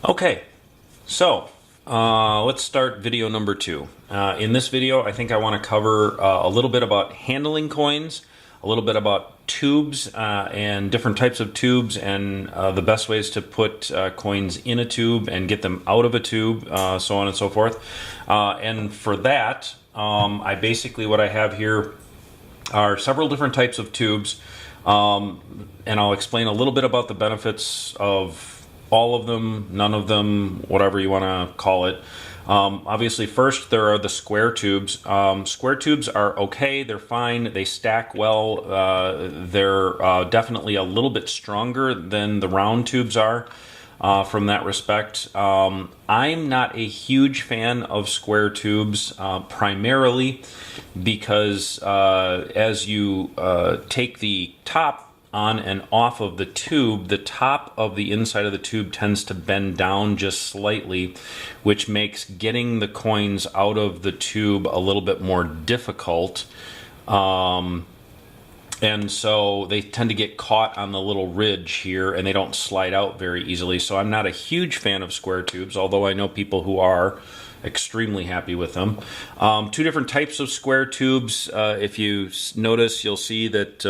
Okay, so let's start video number 2. In this video, I think I want to cover a little bit about handling coins, a little bit about tubes and different types of tubes, and the best ways to put coins in a tube and get them out of a tube, so on and so forth. And for that, what I have here are several different types of tubes, and I'll explain a little bit about the benefits of all of them, none of them, whatever you want to call it. Obviously, first there are the square tubes. Square tubes are okay, they're fine, they stack well, they're definitely a little bit stronger than the round tubes are from that respect. I'm not a huge fan of square tubes, primarily because as you take the top on and off of the tube, the top of the inside of the tube tends to bend down just slightly, which makes getting the coins out of the tube a little bit more difficult. And so they tend to get caught on the little ridge here and they don't slide out very easily. So I'm not a huge fan of square tubes, although I know people who are extremely happy with them. Two different types of square tubes. If you notice, you'll see that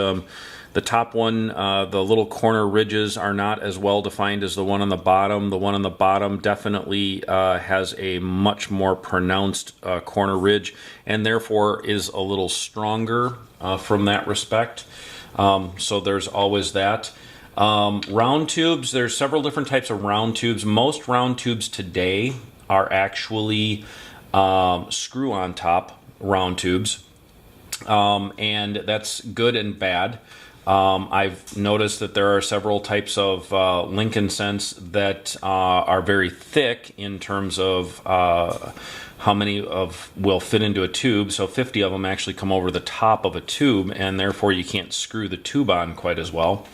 the top one, the little corner ridges are not as well defined as the one on the bottom. The one on the bottom definitely has a much more pronounced corner ridge and therefore is a little stronger from that respect. So there's always that. Round tubes, there's several different types of round tubes. Most round tubes today are actually screw-on top round tubes, and that's good and bad. I've noticed that there are several types of Lincoln Cents that are very thick in terms of how many will fit into a tube. So 50 of them actually come over the top of a tube, and therefore you can't screw the tube on quite as well.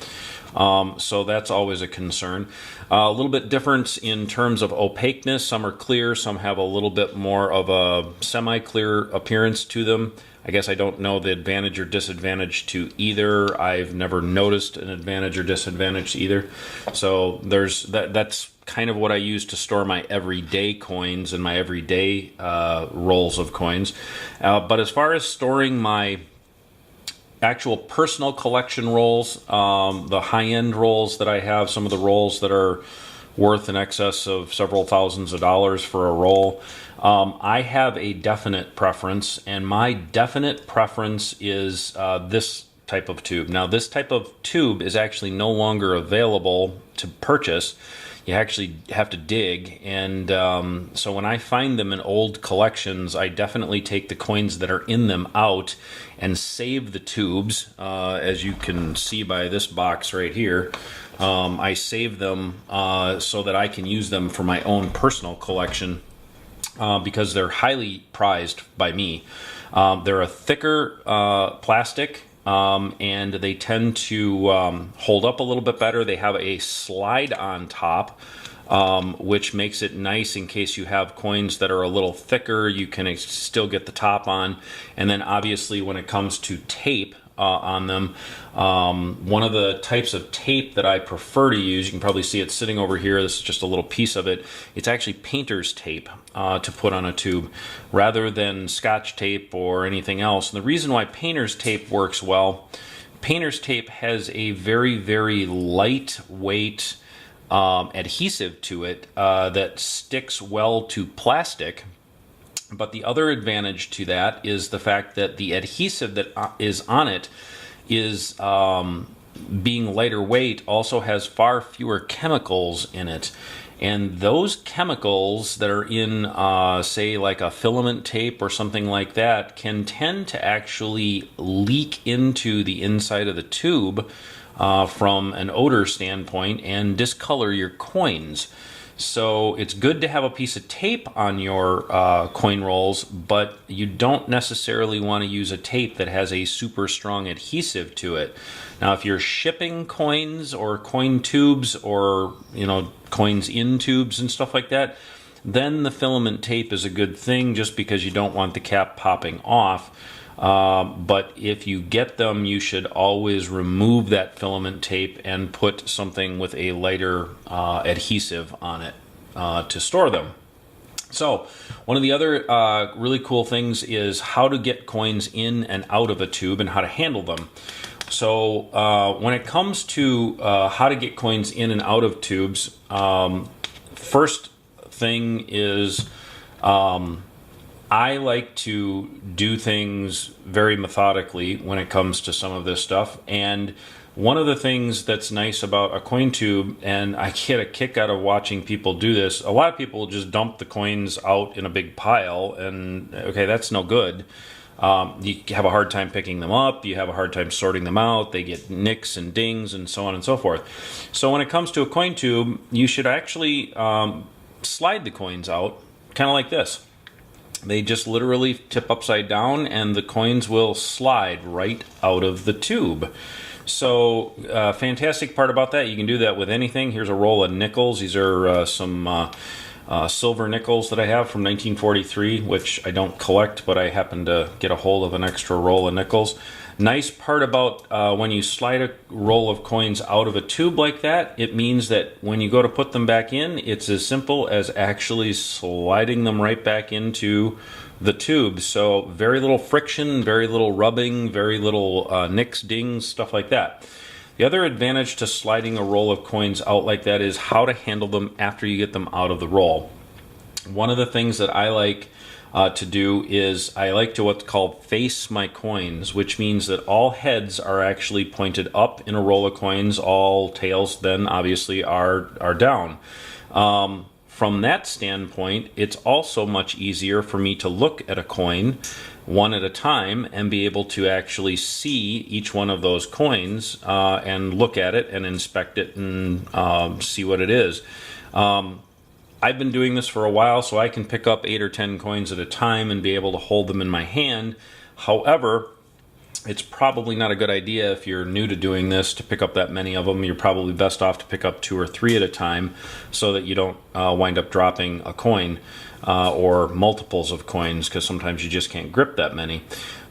So that's always a concern. A little bit different in terms of opaqueness. Some are clear, some have a little bit more of a semi-clear appearance to them. I guess I don't know the advantage or disadvantage to either. I've never noticed an advantage or disadvantage to either. So there's that's kind of what I use to store my everyday coins and my everyday rolls of coins. But as far as storing my actual personal collection rolls, the high-end rolls that I have, some of the rolls that are worth in excess of several thousands of dollars for a roll, I have a definite preference, and my definite preference is this type of tube. Now, this type of tube is actually no longer available to purchase. You actually have to dig, and so when I find them in old collections, I definitely take the coins that are in them out and save the tubes. As you can see by this box right here, I save them so that I can use them for my own personal collection because they're highly prized by me. They're a thicker plastic, and they tend to hold up a little bit better. They have a slide on top, which makes it nice in case you have coins that are a little thicker. You can still get the top on. And then obviously when it comes to tape on them, one of the types of tape that I prefer to use, you can probably see it sitting over here, this is just a little piece of it, it's actually painter's tape to put on a tube rather than Scotch tape or anything else. And the reason why painter's tape works well, painter's tape has a very, very lightweight adhesive to it that sticks well to plastic. But the other advantage to that is the fact that the adhesive that is on it is, being lighter weight, also has far fewer chemicals in it. And those chemicals that are in, say, like a filament tape or something like that, can tend to actually leak into the inside of the tube from an odor standpoint and discolor your coins. So it's good to have a piece of tape on your coin rolls, but you don't necessarily want to use a tape that has a super strong adhesive to it. Now, if you're shipping coins or coin tubes or, coins in tubes and stuff like that, then the filament tape is a good thing just because you don't want the cap popping off. But if you get them, you should always remove that filament tape and put something with a lighter adhesive on it. to store them. So one of the other really cool things is how to get coins in and out of a tube and how to handle them. So when it comes to how to get coins in and out of tubes, first thing is I like to do things very methodically when it comes to some of this stuff. And one of the things that's nice about a coin tube, and I get a kick out of watching people do this, a lot of people just dump the coins out in a big pile, and okay, that's no good. You have a hard time picking them up, you have a hard time sorting them out, they get nicks and dings and so on and so forth. So when it comes to a coin tube, you should actually slide the coins out, kind of like this. They just literally tip upside down and the coins will slide right out of the tube. So fantastic part about that, you can do that with anything. Here's a roll of nickels. These are some silver nickels that I have from 1943, which I don't collect, but I happen to get a hold of an extra roll of nickels. Nice part about when you slide a roll of coins out of a tube like that, it means that when you go to put them back in, it's as simple as actually sliding them right back into the tube. So very little friction, very little rubbing, very little nicks, dings, stuff like that. The other advantage to sliding a roll of coins out like that is how to handle them after you get them out of the roll. One of the things that I like to do is I like to what's called face my coins, which means that all heads are actually pointed up in a roll of coins, all tails then obviously are down. From that standpoint, it's also much easier for me to look at a coin one at a time and be able to actually see each one of those coins and look at it and inspect it and see what it is. I've been doing this for a while, so I can pick up 8 or 10 coins at a time and be able to hold them in my hand. However, it's probably not a good idea if you're new to doing this to pick up that many of them. You're probably best off to pick up 2 or 3 at a time so that you don't wind up dropping a coin or multiples of coins, because sometimes you just can't grip that many.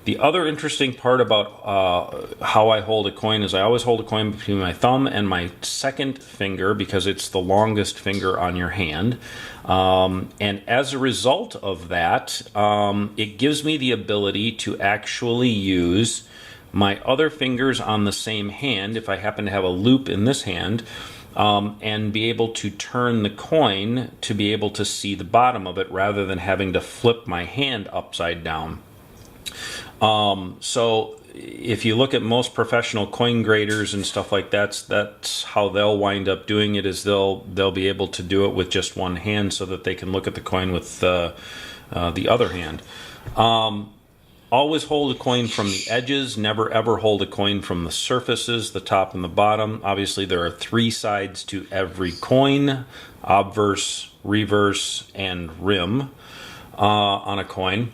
The other interesting part about how I hold a coin is I always hold a coin between my thumb and my second finger because it's the longest finger on your hand. And as a result of that, it gives me the ability to actually use my other fingers on the same hand, if I happen to have a loop in this hand, and be able to turn the coin to be able to see the bottom of it rather than having to flip my hand upside down. So if you look at most professional coin graders and stuff like that, that's how they'll wind up doing it, is they'll be able to do it with just one hand so that they can look at the coin with the other hand. Always hold a coin from the edges, never ever hold a coin from the surfaces, the top and the bottom. Obviously there are 3 sides to every coin: obverse, reverse, and rim on a coin.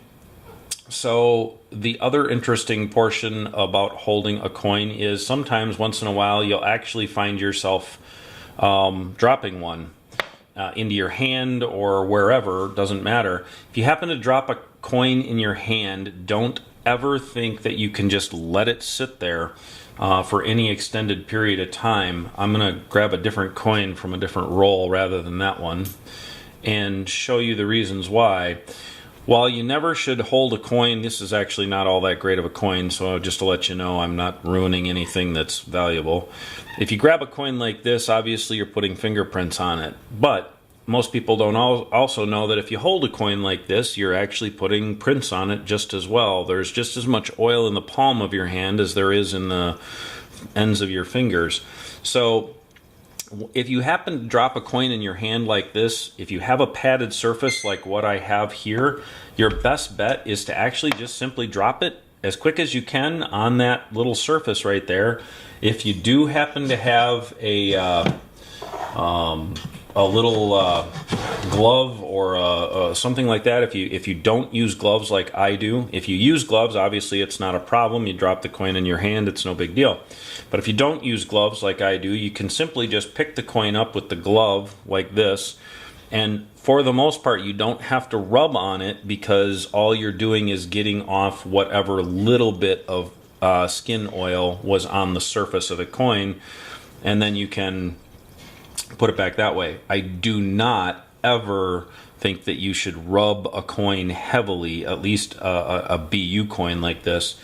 So the other interesting portion about holding a coin is sometimes once in a while you'll actually find yourself dropping one into your hand or wherever, doesn't matter. If you happen to drop a coin in your hand, don't ever think that you can just let it sit there for any extended period of time. I'm going to grab a different coin from a different roll rather than that one and show you the reasons why. While you never should hold a coin, this is actually not all that great of a coin, so just to let you know, I'm not ruining anything that's valuable. If you grab a coin like this, obviously you're putting fingerprints on it, but most people don't also know that if you hold a coin like this, you're actually putting prints on it just as well. There's just as much oil in the palm of your hand as there is in the ends of your fingers. So if you happen to drop a coin in your hand like this, if you have a padded surface like what I have here, your best bet is to actually just simply drop it as quick as you can on that little surface right there. If you do happen to have a little glove or something like that, if you don't use gloves like I do, if you use gloves, obviously it's not a problem. You drop the coin in your hand, it's no big deal. But if you don't use gloves like I do, you can simply just pick the coin up with the glove like this, and for the most part you don't have to rub on it because all you're doing is getting off whatever little bit of skin oil was on the surface of the coin, and then you can put it back that way. I do not ever think that you should rub a coin heavily, at least a BU coin like this,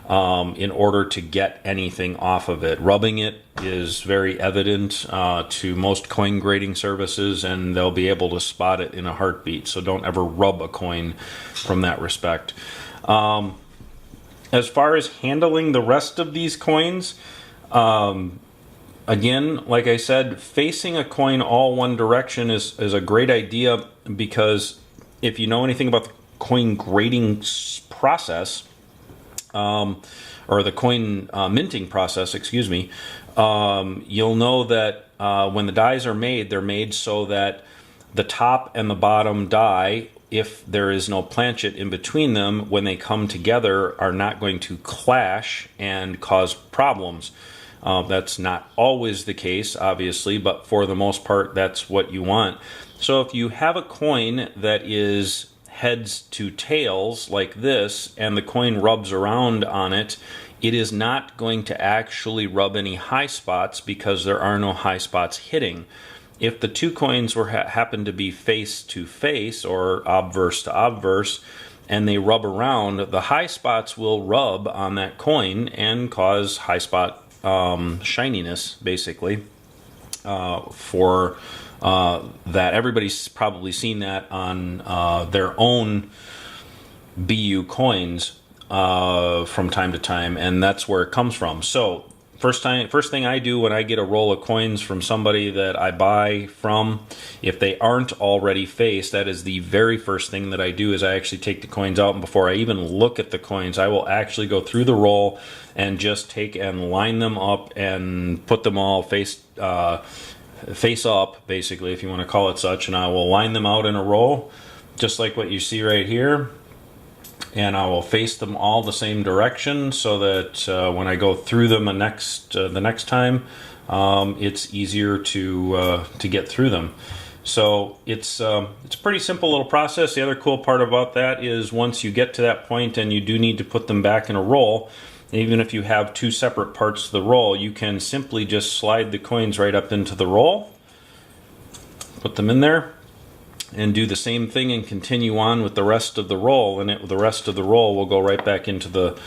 in order to get anything off of it. Rubbing it is very evident to most coin grading services, and they'll be able to spot it in a heartbeat. So don't ever rub a coin from that respect. As far as handling the rest of these coins, again, like I said, facing a coin all one direction is a great idea, because if you know anything about the coin grading process, or the coin minting process, excuse me, you'll know that when the dies are made, they're made so that the top and the bottom die, if there is no planchet in between them, when they come together, are not going to clash and cause problems. That's not always the case, obviously, but for the most part, that's what you want. So if you have a coin that is heads to tails like this, and the coin rubs around on it, it is not going to actually rub any high spots, because there are no high spots hitting. If the two coins happen to be face to face or obverse to obverse, and they rub around, the high spots will rub on that coin and cause high spot shininess, basically, for that. Everybody's probably seen that on their own BU coins from time to time, and that's where it comes from. So first thing I do when I get a roll of coins from somebody that I buy from, if they aren't already faced, that is the very first thing that I do, is I actually take the coins out, and before I even look at the coins, I will actually go through the roll and just take and line them up and put them all face up, basically, if you want to call it such, and I will line them out in a row, just like what you see right here. And I will face them all the same direction, so that when I go through them the next time, it's easier to get through them. So it's a pretty simple little process. The other cool part about that is, once you get to that point and you do need to put them back in a roll, even if you have two separate parts of the roll, you can simply just slide the coins right up into the roll, put them in there, and do the same thing and continue on with the rest of the roll, and the rest of the roll will go right back into the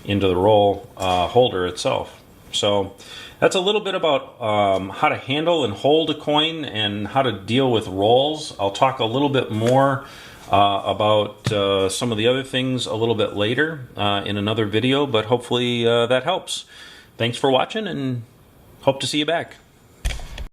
roll holder itself. So that's a little bit about how to handle and hold a coin and how to deal with rolls. I'll talk a little bit more about some of the other things a little bit later in another video, but hopefully that helps. Thanks for watching, and hope to see you back.